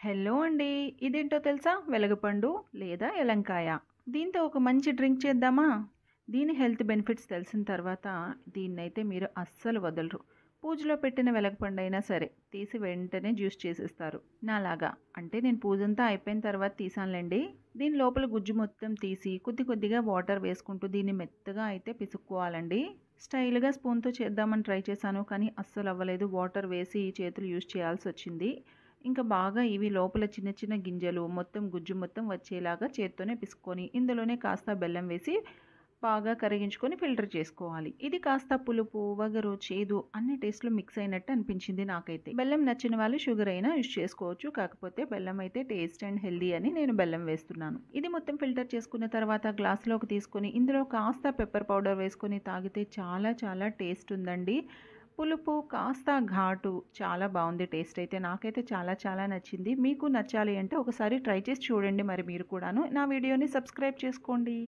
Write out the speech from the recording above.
Hello అండి. ఇదేంటో తెలుసా? వెలగపండు లేదా ఎలంకాయ. దీంతో ఒక మంచి డ్రింక్ చేద్దామా? దీని హెల్త్ బెనిఫిట్స్ తెలిసిన తర్వాత దీన్నైతే మీరు అస్సలు వదలరు. పూజలో పెట్టిన వెలగపండైనా సరే తీసి వెంటనే జ్యూస్ చేసేస్తారు. నాలాగా. అంటే నేను పూజంతా అయిపోయిన తర్వాత తీసానులెండి. దీని లోపల గుజ్జు మొత్తం తీసి కొద్ది కొద్దిగా వాటర్ వేసుకుంటూ దీన్ని మెత్తగా అయితే పిసుక్కోవాలండి. స్టైల్‌గా స్పూన్‌తో చేద్దామని ట్రై చేశాను. కానీ అస్సలు అవ్వలేదు. వాటర్ వేసి చేతులు యూజ్ చేయాల్సొచ్చింది. ఇంకా బాగా ఇవి లోపల చిన్న చిన్న గింజలు మొత్తం గుజ్జు మొత్తం వచ్చేలాగా చేత్తోనే పిసుక్కొని ఇందులోనే కాస్త బెల్లం వేసి బాగా కరిగించుకొని ఫిల్టర్ చేసుకోవాలి. ఇది కాస్త పులుపు, వగరు, చేదు అన్ని టేస్ట్‌లు మిక్స్ అయినట్టు అనిపించింది నాకైతే. బెల్లం నచ్చిన వాళ్ళు షుగర్ అయినా యూజ్ చేసుకోవచ్చు. కాకపోతే బెల్లం అయితే టేస్ట్ అండ్ హెల్తీ అని నేను బెల్లం వేస్తున్నాను. ఇది మొత్తం ఫిల్టర్ చేసుకున్న తర్వాత గ్లాస్‌లోకి తీసుకొని ఇందులో కాస్త పెప్పర్ పౌడర్ వేసుకొని తాగితే చాలా చాలా టేస్ట్ ఉందండి. పులుపు కాస్త ఘాటు చాలా బావుంది టేస్ట్ అయితే. నాకైతే చాలా చాలా నచ్చింది. మీకు నచ్చాలి అంటే ఒకసారి ట్రై చేసి చూడండి మరి మీరు కూడాను. నా వీడియోని సబ్స్క్రైబ్ చేసుకోండి.